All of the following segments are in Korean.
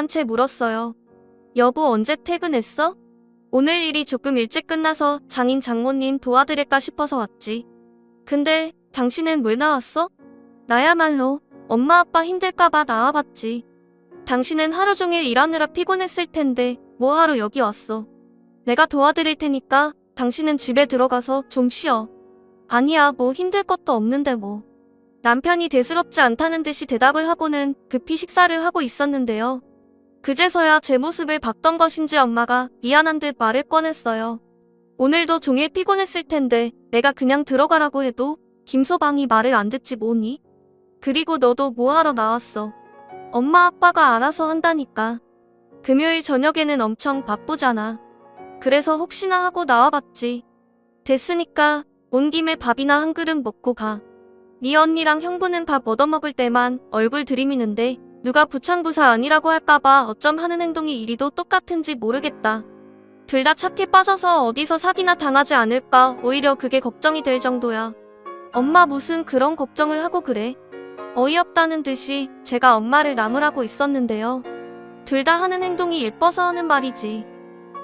한 채 물었어요. 여보, 언제 퇴근했어? 오늘 일이 조금 일찍 끝나서 장인 장모님 도와드릴까 싶어서 왔지. 근데 당신은 왜 나왔어? 나야말로 엄마 아빠 힘들까봐 나와봤지. 당신은 하루 종일 일하느라 피곤했을 텐데 뭐하러 여기 왔어? 내가 도와드릴 테니까 당신은 집에 들어가서 좀 쉬어. 아니야, 뭐 힘들 것도 없는데 뭐. 남편이 대수롭지 않다는 듯이 대답을 하고는 급히 식사를 하고 있었는데요. 그제서야 제 모습을 봤던 것인지 엄마가 미안한 듯 말을 꺼냈어요. 오늘도 종일 피곤했을 텐데 내가 그냥 들어가라고 해도 김소방이 말을 안 듣지 뭐니? 그리고 너도 뭐하러 나왔어? 엄마 아빠가 알아서 한다니까. 금요일 저녁에는 엄청 바쁘잖아. 그래서 혹시나 하고 나와봤지. 됐으니까 온 김에 밥이나 한 그릇 먹고 가. 네 언니랑 형부는 밥 얻어먹을 때만 얼굴 들이미는데 누가 부창부사 아니라고 할까봐 어쩜 하는 행동이 이리도 똑같은지 모르겠다. 둘 다 착해 빠져서 어디서 사기나 당하지 않을까 오히려 그게 걱정이 될 정도야. 엄마 무슨 그런 걱정을 하고 그래? 어이없다는 듯이 제가 엄마를 나무라고 있었는데요. 둘 다 하는 행동이 예뻐서 하는 말이지.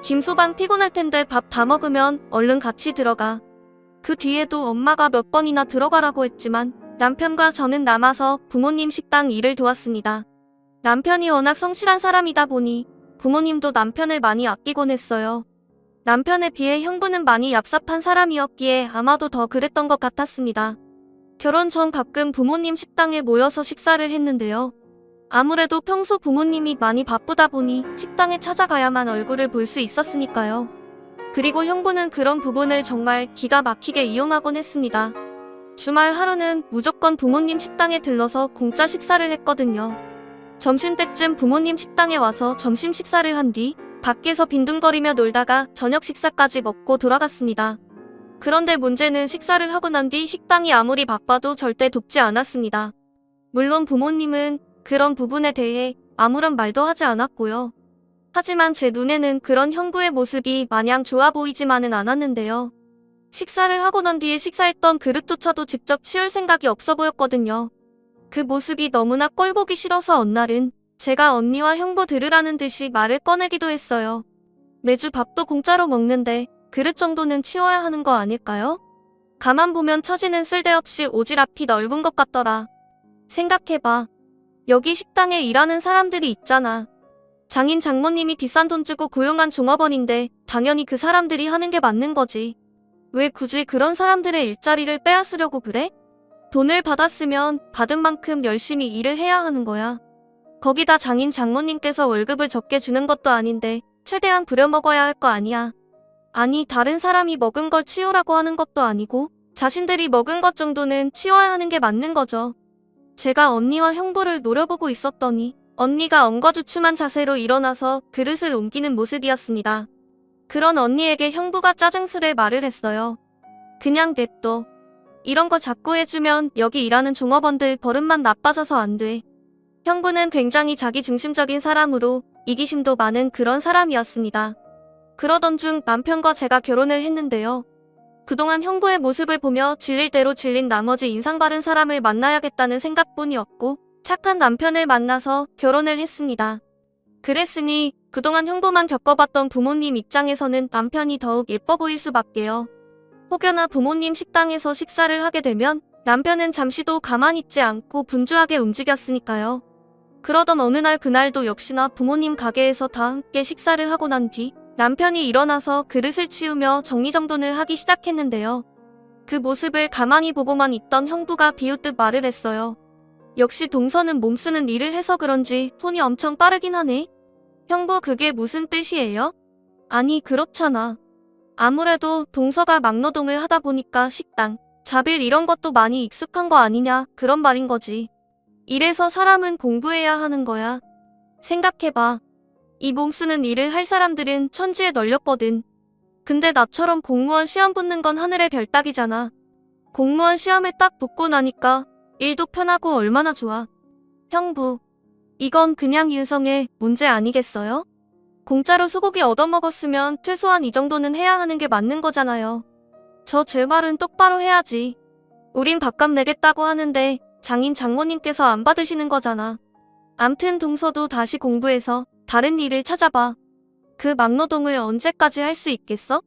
김소방 피곤할 텐데 밥 다 먹으면 얼른 같이 들어가. 그 뒤에도 엄마가 몇 번이나 들어가라고 했지만 남편과 저는 남아서 부모님 식당 일을 도왔습니다. 남편이 워낙 성실한 사람이다 보니 부모님도 남편을 많이 아끼곤 했어요. 남편에 비해 형부는 많이 얍삽한 사람이었기에 아마도 더 그랬던 것 같았습니다. 결혼 전 가끔 부모님 식당에 모여서 식사를 했는데요. 아무래도 평소 부모님이 많이 바쁘다 보니 식당에 찾아가야만 얼굴을 볼 수 있었으니까요. 그리고 형부는 그런 부분을 정말 기가 막히게 이용하곤 했습니다. 주말 하루는 무조건 부모님 식당에 들러서 공짜 식사를 했거든요. 점심때쯤 부모님 식당에 와서 점심 식사를 한 뒤 밖에서 빈둥거리며 놀다가 저녁 식사까지 먹고 돌아갔습니다. 그런데 문제는 식사를 하고 난 뒤 식당이 아무리 바빠도 절대 돕지 않았습니다. 물론 부모님은 그런 부분에 대해 아무런 말도 하지 않았고요. 하지만 제 눈에는 그런 형부의 모습이 마냥 좋아 보이지만은 않았는데요. 식사를 하고 난 뒤에 식사했던 그릇조차도 직접 치울 생각이 없어 보였거든요. 그 모습이 너무나 꼴보기 싫어서 어느 날은 제가 언니와 형부 들으라는 듯이 말을 꺼내기도 했어요. 매주 밥도 공짜로 먹는데 그릇 정도는 치워야 하는 거 아닐까요? 가만 보면 처지는 쓸데없이 오지랖이 넓은 것 같더라. 생각해봐. 여기 식당에 일하는 사람들이 있잖아. 장인 장모님이 비싼 돈 주고 고용한 종업원인데 당연히 그 사람들이 하는 게 맞는 거지. 왜 굳이 그런 사람들의 일자리를 빼앗으려고 그래? 돈을 받았으면 받은 만큼 열심히 일을 해야 하는 거야. 거기다 장인 장모님께서 월급을 적게 주는 것도 아닌데 최대한 부려먹어야 할 거 아니야. 아니, 다른 사람이 먹은 걸 치우라고 하는 것도 아니고 자신들이 먹은 것 정도는 치워야 하는 게 맞는 거죠. 제가 언니와 형부를 노려보고 있었더니 언니가 엉거주춤한 자세로 일어나서 그릇을 옮기는 모습이었습니다. 그런 언니에게 형부가 짜증스레 말을 했어요. 그냥 냅둬. 이런 거 자꾸 해주면 여기 일하는 종업원들 버릇만 나빠져서 안 돼. 형부는 굉장히 자기중심적인 사람으로 이기심도 많은 그런 사람이었습니다. 그러던 중 남편과 제가 결혼을 했는데요. 그동안 형부의 모습을 보며 질릴 대로 질린 나머지 인상 바른 사람을 만나야겠다는 생각뿐이었고 착한 남편을 만나서 결혼을 했습니다. 그랬으니 그동안 형부만 겪어봤던 부모님 입장에서는 남편이 더욱 예뻐 보일 수밖에요. 혹여나 부모님 식당에서 식사를 하게 되면 남편은 잠시도 가만히 있지 않고 분주하게 움직였으니까요. 그러던 어느 날 그날도 역시나 부모님 가게에서 다 함께 식사를 하고 난 뒤 남편이 일어나서 그릇을 치우며 정리정돈을 하기 시작했는데요. 그 모습을 가만히 보고만 있던 형부가 비웃듯 말을 했어요. 역시 동서는 몸쓰는 일을 해서 그런지 손이 엄청 빠르긴 하네. 형부, 그게 무슨 뜻이에요? 아니, 그렇잖아. 아무래도 동서가 막노동을 하다 보니까 식당, 자빌 이런 것도 많이 익숙한 거 아니냐, 그런 말인 거지. 이래서 사람은 공부해야 하는 거야. 생각해봐. 이 몸쓰는 일을 할 사람들은 천지에 널렸거든. 근데 나처럼 공무원 시험 붙는 건 하늘의 별 따기잖아. 공무원 시험에 딱 붙고 나니까 일도 편하고 얼마나 좋아. 형부, 이건 그냥 인성의 문제 아니겠어요? 공짜로 소고기 얻어먹었으면 최소한 이 정도는 해야 하는 게 맞는 거잖아요. 저 제 말은 똑바로 해야지. 우린 밥값 내겠다고 하는데 장인 장모님께서 안 받으시는 거잖아. 암튼 동서도 다시 공부해서 다른 일을 찾아봐. 그 막노동을 언제까지 할 수 있겠어?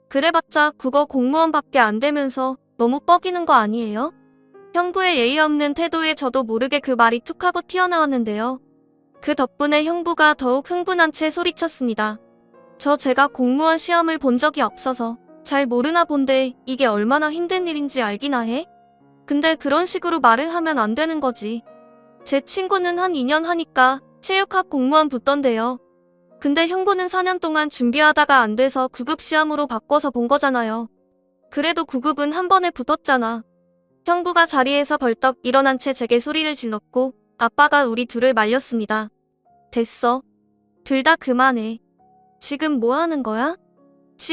그래봤자 국어 공무원밖에 안 되면서 너무 뻐기는 거 아니에요? 형부의 예의 없는 태도에 저도 모르게 그 말이 툭 하고 튀어나왔는데요. 그 덕분에 형부가 더욱 흥분한 채 소리쳤습니다. 제가 공무원 시험을 본 적이 없어서 잘 모르나 본데 이게 얼마나 힘든 일인지 알기나 해? 근데 그런 식으로 말을 하면 안 되는 거지. 제 친구는 한 2년 하니까 체육학 공무원 붙던데요. 근데 형부는 4년 동안 준비하다가 안 돼서 9급 시험으로 바꿔서 본 거잖아요. 그래도 9급은 한 번에 붙었잖아. 형부가 자리에서 벌떡 일어난 채 제게 소리를 질렀고 아빠가 우리 둘을 말렸습니다. 됐어. 둘 다 그만해. 지금 뭐 하는 거야?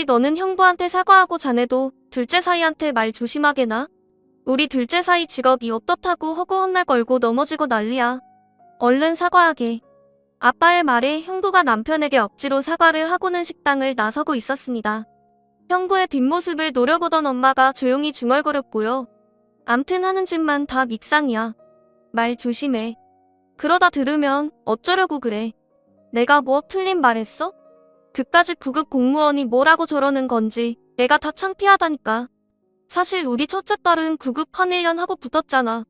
너는 형부한테 사과하고 자네도 둘째 사이한테 말 조심하게 나. 우리 둘째 사이 직업이 어떻다고 허구 헛날 걸고 넘어지고 난리야. 얼른 사과하게. 아빠의 말에 형부가 남편에게 억지로 사과를 하고는 식당을 나서고 있었습니다. 형부의 뒷모습을 노려보던 엄마가 조용히 중얼거렸고요. 암튼 하는 짓만 다 밉상이야. 말 조심해. 그러다 들으면 어쩌려고 그래. 내가 뭐 틀린 말했어? 그까짓 9급 공무원이 뭐라고 저러는 건지 내가 다 창피하다니까. 사실 우리 첫째 딸은 9급 한 1년 하고 붙었잖아.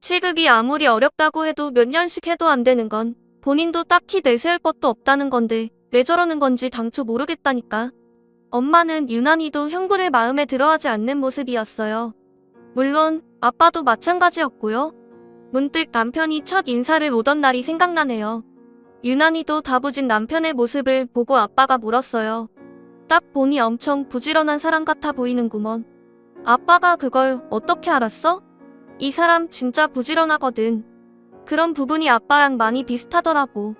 7급이 아무리 어렵다고 해도 몇 년씩 해도 안 되는 건 본인도 딱히 내세울 것도 없다는 건데 왜 저러는 건지 당초 모르겠다니까. 엄마는 유난히도 형부를 마음에 들어하지 않는 모습이었어요. 물론 아빠도 마찬가지였고요. 문득 남편이 첫 인사를 오던 날이 생각나네요. 유난히도 다부진 남편의 모습을 보고 아빠가 물었어요. 딱 보니 엄청 부지런한 사람 같아 보이는구먼. 아빠가 그걸 어떻게 알았어? 이 사람 진짜 부지런하거든. 그런 부분이 아빠랑 많이 비슷하더라고.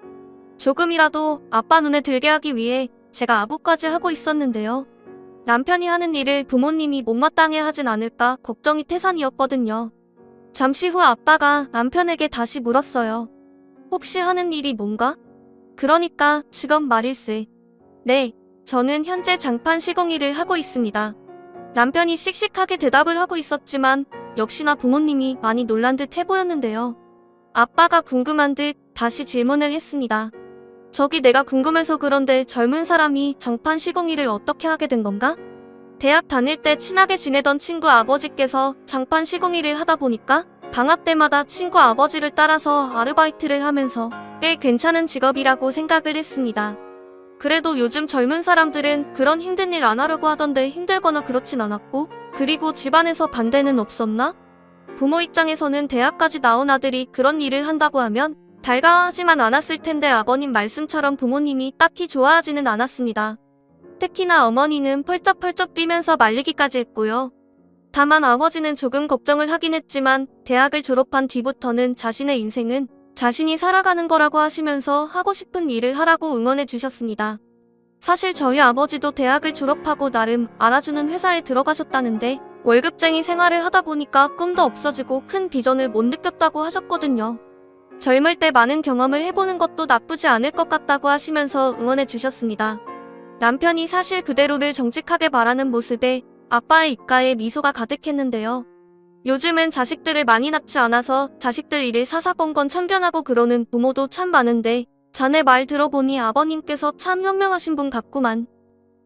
조금이라도 아빠 눈에 들게 하기 위해 제가 아부까지 하고 있었는데요. 남편이 하는 일을 부모님이 못마땅해 하진 않을까 걱정이 태산이었거든요. 잠시 후 아빠가 남편에게 다시 물었어요. 혹시 하는 일이 뭔가? 그러니까 직업 말일세. 네, 저는 현재 장판 시공 일을 하고 있습니다. 남편이 씩씩하게 대답을 하고 있었지만 역시나 부모님이 많이 놀란 듯 해보였는데요. 아빠가 궁금한 듯 다시 질문을 했습니다. 저기 내가 궁금해서 그런데 젊은 사람이 장판 시공 일을 어떻게 하게 된 건가? 대학 다닐 때 친하게 지내던 친구 아버지께서 장판 시공 일을 하다 보니까 방학 때마다 친구 아버지를 따라서 아르바이트를 하면서 꽤 괜찮은 직업이라고 생각을 했습니다. 그래도 요즘 젊은 사람들은 그런 힘든 일 안 하려고 하던데 힘들거나 그렇진 않았고, 그리고 집안에서 반대는 없었나? 부모 입장에서는 대학까지 나온 아들이 그런 일을 한다고 하면 달가워하지만 않았을 텐데 아버님 말씀처럼 부모님이 딱히 좋아하지는 않았습니다. 특히나 어머니는 펄쩍펄쩍 뛰면서 말리기까지 했고요. 다만 아버지는 조금 걱정을 하긴 했지만 대학을 졸업한 뒤부터는 자신의 인생은 자신이 살아가는 거라고 하시면서 하고 싶은 일을 하라고 응원해 주셨습니다. 사실 저희 아버지도 대학을 졸업하고 나름 알아주는 회사에 들어가셨다는데 월급쟁이 생활을 하다 보니까 꿈도 없어지고 큰 비전을 못 느꼈다고 하셨거든요. 젊을 때 많은 경험을 해보는 것도 나쁘지 않을 것 같다고 하시면서 응원해 주셨습니다. 남편이 사실 그대로를 정직하게 바라는 모습에 아빠의 입가에 미소가 가득했는데요. 요즘은 자식들을 많이 낳지 않아서 자식들 일을 사사건건 참견하고 그러는 부모도 참 많은데 자네 말 들어보니 아버님께서 참 현명하신 분 같구만.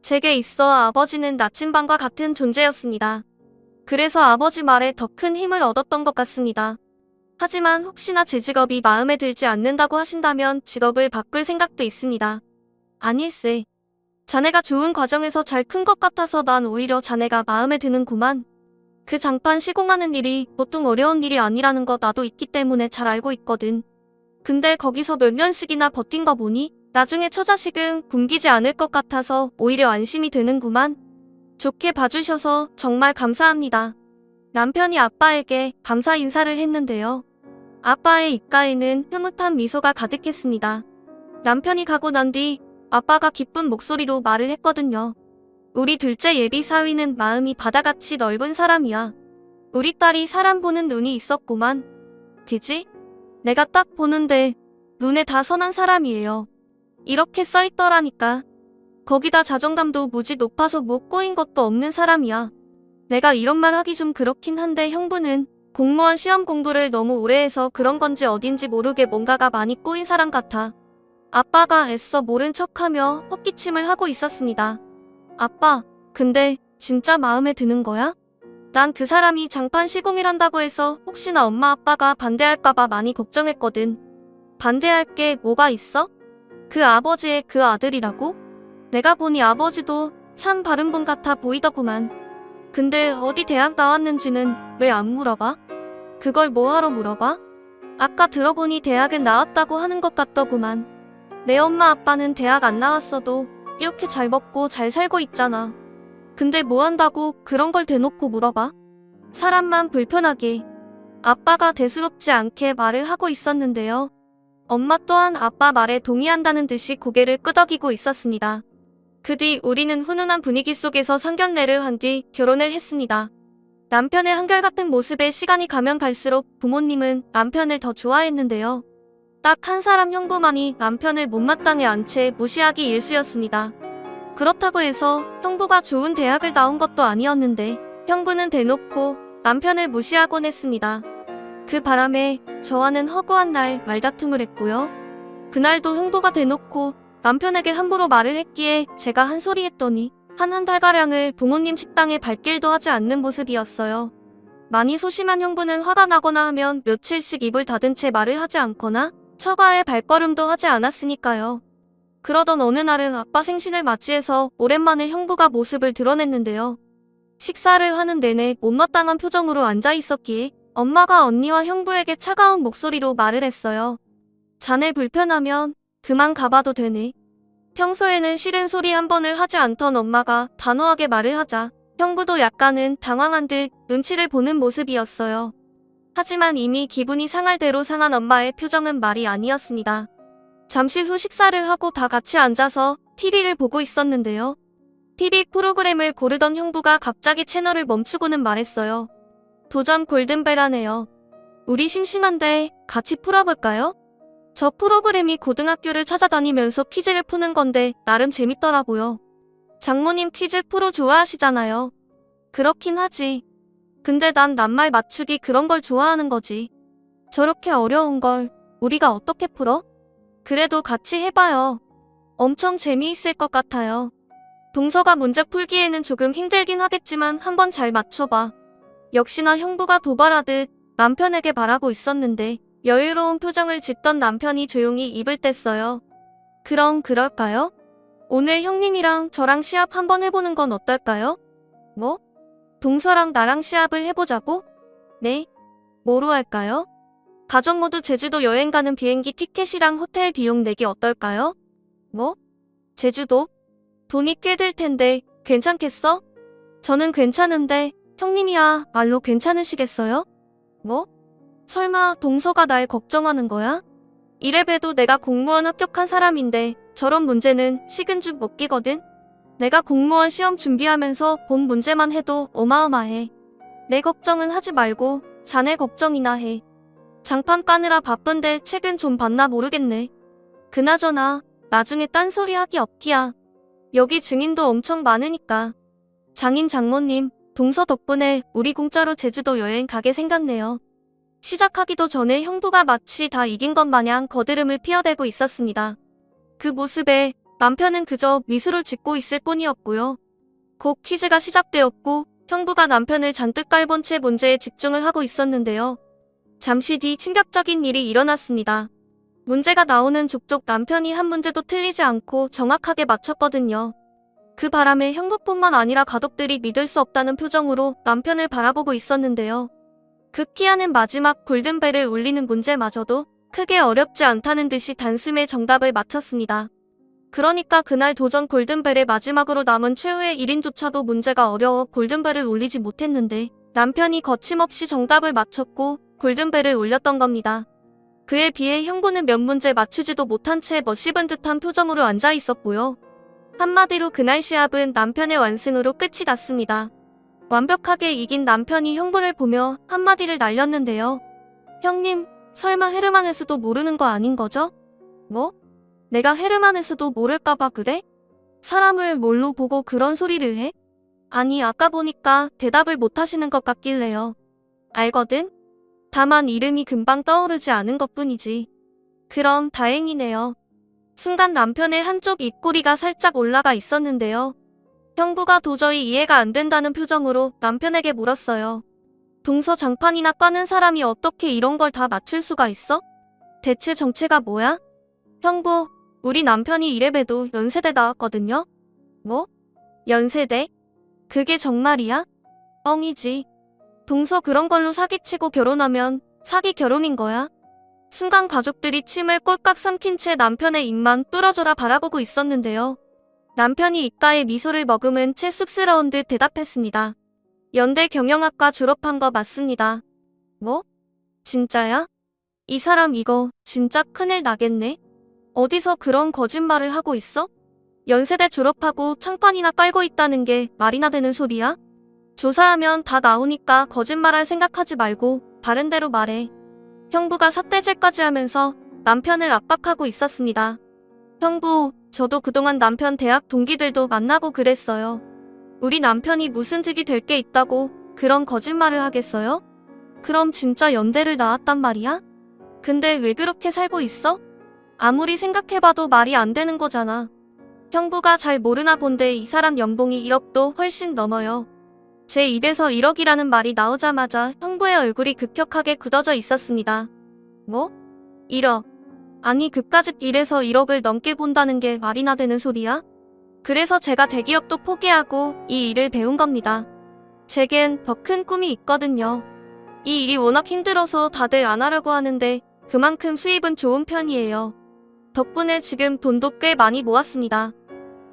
제게 있어 아버지는 나침반과 같은 존재였습니다. 그래서 아버지 말에 더 큰 힘을 얻었던 것 같습니다. 하지만 혹시나 제 직업이 마음에 들지 않는다고 하신다면 직업을 바꿀 생각도 있습니다. 아닐세. 자네가 좋은 과정에서 잘 큰 것 같아서 난 오히려 자네가 마음에 드는구만. 그 장판 시공하는 일이 보통 어려운 일이 아니라는 거 나도 있기 때문에 잘 알고 있거든. 근데 거기서 몇 년씩이나 버틴 거 보니 나중에 처자식은 굶기지 않을 것 같아서 오히려 안심이 되는구만. 좋게 봐주셔서 정말 감사합니다. 남편이 아빠에게 감사 인사를 했는데요. 아빠의 입가에는 흐뭇한 미소가 가득했습니다. 남편이 가고 난 뒤 아빠가 기쁜 목소리로 말을 했거든요. 우리 둘째 예비 사위는 마음이 바다같이 넓은 사람이야. 우리 딸이 사람 보는 눈이 있었구만. 그지? 내가 딱 보는데 눈에 다 선한 사람이에요. 이렇게 써있더라니까. 거기다 자존감도 무지 높아서 못 꼬인 것도 없는 사람이야. 내가 이런 말 하기 좀 그렇긴 한데 형부는 공무원 시험 공부를 너무 오래 해서 그런 건지 어딘지 모르게 뭔가가 많이 꼬인 사람 같아. 아빠가 애써 모른 척하며 헛기침을 하고 있었습니다. 아빠, 근데 진짜 마음에 드는 거야? 난 그 사람이 장판 시공이란다고 해서 혹시나 엄마 아빠가 반대할까봐 많이 걱정했거든. 반대할 게 뭐가 있어? 그 아버지의 그 아들이라고? 내가 보니 아버지도 참 바른 분 같아 보이더구만. 근데 어디 대학 나왔는지는 왜 안 물어봐? 그걸 뭐하러 물어봐? 아까 들어보니 대학은 나왔다고 하는 것 같더구만. 내 엄마 아빠는 대학 안 나왔어도 이렇게 잘 먹고 잘 살고 있잖아. 근데 뭐 한다고 그런 걸 대놓고 물어봐? 사람만 불편하게. 아빠가 대수롭지 않게 말을 하고 있었는데요. 엄마 또한 아빠 말에 동의한다는 듯이 고개를 끄덕이고 있었습니다. 그 뒤 우리는 훈훈한 분위기 속에서 상견례를 한 뒤 결혼을 했습니다. 남편의 한결같은 모습에 시간이 가면 갈수록 부모님은 남편을 더 좋아했는데요. 딱 한 사람 형부만이 남편을 못마땅해 안 채 무시하기 일쑤였습니다. 그렇다고 해서 형부가 좋은 대학을 나온 것도 아니었는데 형부는 대놓고 남편을 무시하곤 했습니다. 그 바람에 저와는 허구한 날 말다툼을 했고요. 그날도 형부가 대놓고 남편에게 함부로 말을 했기에 제가 한 소리 했더니 한 달가량을 부모님 식당에 발길도 하지 않는 모습이었어요. 많이 소심한 형부는 화가 나거나 하면 며칠씩 입을 닫은 채 말을 하지 않거나 처가에 발걸음도 하지 않았으니까요. 그러던 어느 날은 아빠 생신을 맞이해서 오랜만에 형부가 모습을 드러냈는데요. 식사를 하는 내내 못마땅한 표정으로 앉아 있었기에 엄마가 언니와 형부에게 차가운 목소리로 말을 했어요. 자네 불편하면 그만 가봐도 되네. 평소에는 싫은 소리 한 번을 하지 않던 엄마가 단호하게 말을 하자 형부도 약간은 당황한 듯 눈치를 보는 모습이었어요. 하지만 이미 기분이 상할 대로 상한 엄마의 표정은 말이 아니었습니다. 잠시 후 식사를 하고 다 같이 앉아서 TV를 보고 있었는데요. TV 프로그램을 고르던 형부가 갑자기 채널을 멈추고는 말했어요. 도전 골든벨하네요. 우리 심심한데 같이 풀어볼까요? 저 프로그램이 고등학교를 찾아다니면서 퀴즈를 푸는 건데 나름 재밌더라고요. 장모님 퀴즈 프로 좋아하시잖아요. 그렇긴 하지. 근데 난 낱말 맞추기 그런 걸 좋아하는 거지. 저렇게 어려운 걸 우리가 어떻게 풀어? 그래도 같이 해봐요. 엄청 재미있을 것 같아요. 동서가 문제 풀기에는 조금 힘들긴 하겠지만 한번 잘 맞춰봐. 역시나 형부가 도발하듯 남편에게 말하고 있었는데 여유로운 표정을 짓던 남편이 조용히 입을 뗐어요. 그럼 그럴까요? 오늘 형님이랑 저랑 시합 한번 해보는 건 어떨까요? 뭐? 동서랑 나랑 시합을 해보자고? 네. 뭐로 할까요? 가족 모두 제주도 여행 가는 비행기 티켓이랑 호텔 비용 내기 어떨까요? 뭐? 제주도? 돈이 꽤 들 텐데 괜찮겠어? 저는 괜찮은데 형님이야 말로 괜찮으시겠어요? 뭐? 설마 동서가 날 걱정하는 거야? 이래봬도 내가 공무원 합격한 사람인데 저런 문제는 식은 죽 먹기거든? 내가 공무원 시험 준비하면서 본 문제만 해도 어마어마해. 내 걱정은 하지 말고 자네 걱정이나 해. 장판 까느라 바쁜데 책은 좀 봤나 모르겠네. 그나저나 나중에 딴소리 하기 없기야. 여기 증인도 엄청 많으니까. 장인 장모님, 동서 덕분에 우리 공짜로 제주도 여행 가게 생겼네요. 시작하기도 전에 형부가 마치 다 이긴 것 마냥 거드름을 피워대고 있었습니다. 그 모습에 남편은 그저 미소를 짓고 있을 뿐이었고요. 곧 퀴즈가 시작되었고 형부가 남편을 잔뜩 깔본 채 문제에 집중을 하고 있었는데요. 잠시 뒤 충격적인 일이 일어났습니다. 문제가 나오는 족족 남편이 한 문제도 틀리지 않고 정확하게 맞췄거든요. 그 바람에 형부뿐만 아니라 가족들이 믿을 수 없다는 표정으로 남편을 바라보고 있었는데요. 급기야는 마지막 골든벨을 울리는 문제마저도 크게 어렵지 않다는 듯이 단숨에 정답을 맞췄습니다. 그러니까 그날 도전 골든벨의 마지막으로 남은 최후의 1인조차도 문제가 어려워 골든벨을 울리지 못했는데 남편이 거침없이 정답을 맞췄고 골든벨을 울렸던 겁니다. 그에 비해 형부는 몇 문제 맞추지도 못한 채 멋씹은 듯한 표정으로 앉아 있었고요. 한마디로 그날 시합은 남편의 완승으로 끝이 났습니다. 완벽하게 이긴 남편이 형부를 보며 한마디를 날렸는데요. 형님, 설마 헤르만헤스도 모르는 거 아닌 거죠? 뭐? 내가 헤르만헤스도 모를까봐 그래? 사람을 뭘로 보고 그런 소리를 해? 아니, 아까 보니까 대답을 못하시는 것 같길래요. 알거든? 다만 이름이 금방 떠오르지 않은 것뿐이지. 그럼 다행이네요. 순간 남편의 한쪽 입꼬리가 살짝 올라가 있었는데요. 형부가 도저히 이해가 안 된다는 표정으로 남편에게 물었어요. 동서 장판이나 까는 사람이 어떻게 이런 걸 다 맞출 수가 있어? 대체 정체가 뭐야? 형부, 우리 남편이 이래봬도 연세대 나왔거든요? 뭐? 연세대? 그게 정말이야? 뻥이지. 동서 그런 걸로 사기치고 결혼하면 사기 결혼인 거야? 순간 가족들이 침을 꼴깍 삼킨 채 남편의 입만 뚫어져라 바라보고 있었는데요. 남편이 입가에 미소를 머금은 채 쑥스러운 듯 대답했습니다. 연대 경영학과 졸업한 거 맞습니다. 뭐? 진짜야? 이 사람 이거 진짜 큰일 나겠네? 어디서 그런 거짓말을 하고 있어? 연세대 졸업하고 창판이나 깔고 있다는 게 말이나 되는 소리야? 조사하면 다 나오니까 거짓말할 생각하지 말고 바른 대로 말해. 형부가 삿대질까지 하면서 남편을 압박하고 있었습니다. 형부, 저도 그동안 남편 대학 동기들도 만나고 그랬어요. 우리 남편이 무슨 득이 될 게 있다고 그런 거짓말을 하겠어요? 그럼 진짜 연대를 나왔단 말이야? 근데 왜 그렇게 살고 있어? 아무리 생각해봐도 말이 안 되는 거잖아. 형부가 잘 모르나 본데 이 사람 연봉이 1억도 훨씬 넘어요. 제 입에서 1억이라는 말이 나오자마자 형부의 얼굴이 급격하게 굳어져 있었습니다. 뭐? 1억. 아니 그까짓 일에서 1억을 넘게 본다는 게 말이나 되는 소리야? 그래서 제가 대기업도 포기하고 이 일을 배운 겁니다. 제겐 더 큰 꿈이 있거든요. 이 일이 워낙 힘들어서 다들 안 하려고 하는데 그만큼 수입은 좋은 편이에요. 덕분에 지금 돈도 꽤 많이 모았습니다.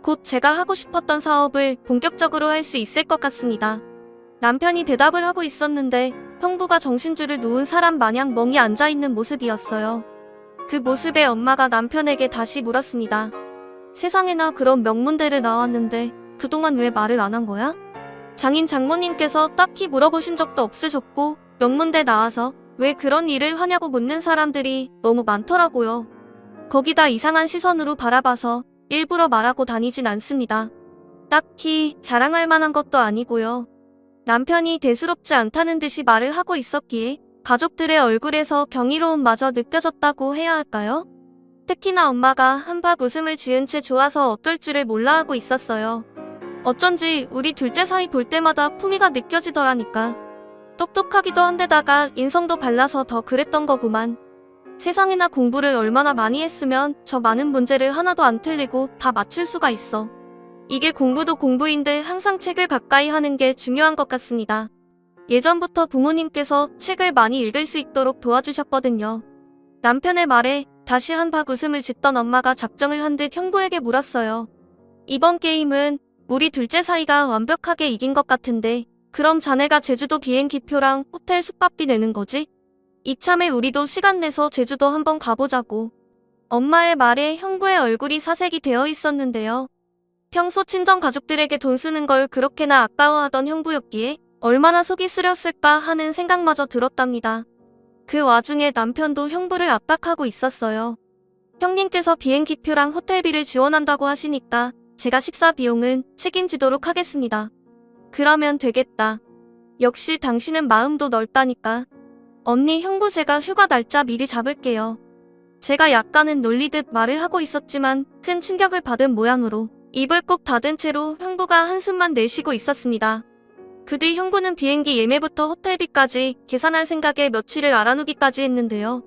곧 제가 하고 싶었던 사업을 본격적으로 할 수 있을 것 같습니다. 남편이 대답을 하고 있었는데 형부가 정신줄을 놓은 사람 마냥 멍이 앉아있는 모습이었어요. 그 모습에 엄마가 남편에게 다시 물었습니다. 세상에나 그런 명문대를 나왔는데 그동안 왜 말을 안 한 거야? 장인 장모님께서 딱히 물어보신 적도 없으셨고 명문대 나와서 왜 그런 일을 하냐고 묻는 사람들이 너무 많더라고요. 거기다 이상한 시선으로 바라봐서 일부러 말하고 다니진 않습니다. 딱히 자랑할 만한 것도 아니고요. 남편이 대수롭지 않다는 듯이 말을 하고 있었기에 가족들의 얼굴에서 경이로움마저 느껴졌다고 해야 할까요? 특히나 엄마가 한박 웃음을 지은 채 좋아서 어떨 줄을 몰라 하고 있었어요. 어쩐지 우리 둘째 사이 볼 때마다 품위가 느껴지더라니까. 똑똑하기도 한데다가 인성도 발라서 더 그랬던 거구만. 세상에나 공부를 얼마나 많이 했으면 저 많은 문제를 하나도 안 틀리고 다 맞출 수가 있어. 이게 공부도 공부인데 항상 책을 가까이 하는 게 중요한 것 같습니다. 예전부터 부모님께서 책을 많이 읽을 수 있도록 도와주셨거든요. 남편의 말에 다시 한박 웃음을 짓던 엄마가 작정을 한 듯 형부에게 물었어요. 이번 게임은 우리 둘째 사이가 완벽하게 이긴 것 같은데 그럼 자네가 제주도 비행기표랑 호텔 숙박비 내는 거지? 이참에 우리도 시간 내서 제주도 한번 가보자고. 엄마의 말에 형부의 얼굴이 사색이 되어 있었는데요. 평소 친정 가족들에게 돈 쓰는 걸 그렇게나 아까워하던 형부였기에 얼마나 속이 쓰렸을까 하는 생각마저 들었답니다. 그 와중에 남편도 형부를 압박하고 있었어요. 형님께서 비행기표랑 호텔비를 지원한다고 하시니까 제가 식사 비용은 책임지도록 하겠습니다. 그러면 되겠다. 역시 당신은 마음도 넓다니까. 언니 형부 제가 휴가 날짜 미리 잡을게요. 제가 약간은 놀리듯 말을 하고 있었지만 큰 충격을 받은 모양으로 입을 꼭 닫은 채로 형부가 한숨만 내쉬고 있었습니다. 그 뒤 형부는 비행기 예매부터 호텔비까지 계산할 생각에 며칠을 알아누기까지 했는데요.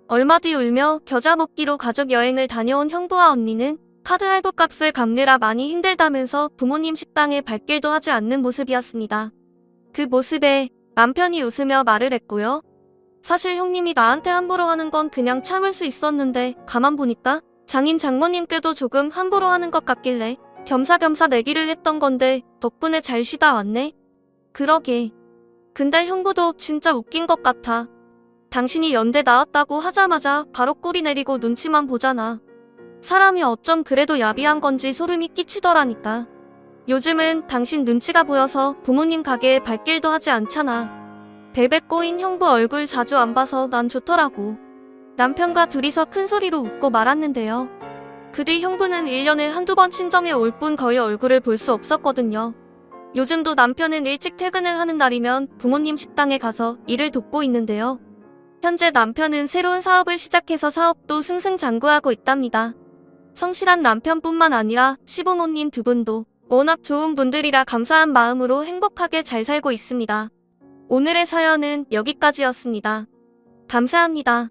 얼마 뒤 울며 겨자 먹기로 가족 여행을 다녀온 형부와 언니는 카드 할부값을 갚느라 많이 힘들다면서 부모님 식당에 발길도 하지 않는 모습이었습니다. 그 모습에 남편이 웃으며 말을 했고요. 사실 형님이 나한테 함부로 하는 건 그냥 참을 수 있었는데 가만 보니까 장인 장모님께도 조금 함부로 하는 것 같길래 겸사겸사 내기를 했던 건데 덕분에 잘 쉬다 왔네. 그러게. 근데 형부도 진짜 웃긴 것 같아. 당신이 연대 나왔다고 하자마자 바로 꼬리 내리고 눈치만 보잖아. 사람이 어쩜 그래도 야비한 건지 소름이 끼치더라니까. 요즘은 당신 눈치가 보여서 부모님 가게에 발길도 하지 않잖아. 벨벳 꼬인 형부 얼굴 자주 안 봐서 난 좋더라고. 남편과 둘이서 큰 소리로 웃고 말았는데요. 그 뒤 형부는 1년에 한두 번 친정에 올 뿐 거의 얼굴을 볼 수 없었거든요. 요즘도 남편은 일찍 퇴근을 하는 날이면 부모님 식당에 가서 일을 돕고 있는데요. 현재 남편은 새로운 사업을 시작해서 사업도 승승장구하고 있답니다. 성실한 남편뿐만 아니라 시부모님 두 분도 워낙 좋은 분들이라 감사한 마음으로 행복하게 잘 살고 있습니다. 오늘의 사연은 여기까지였습니다. 감사합니다.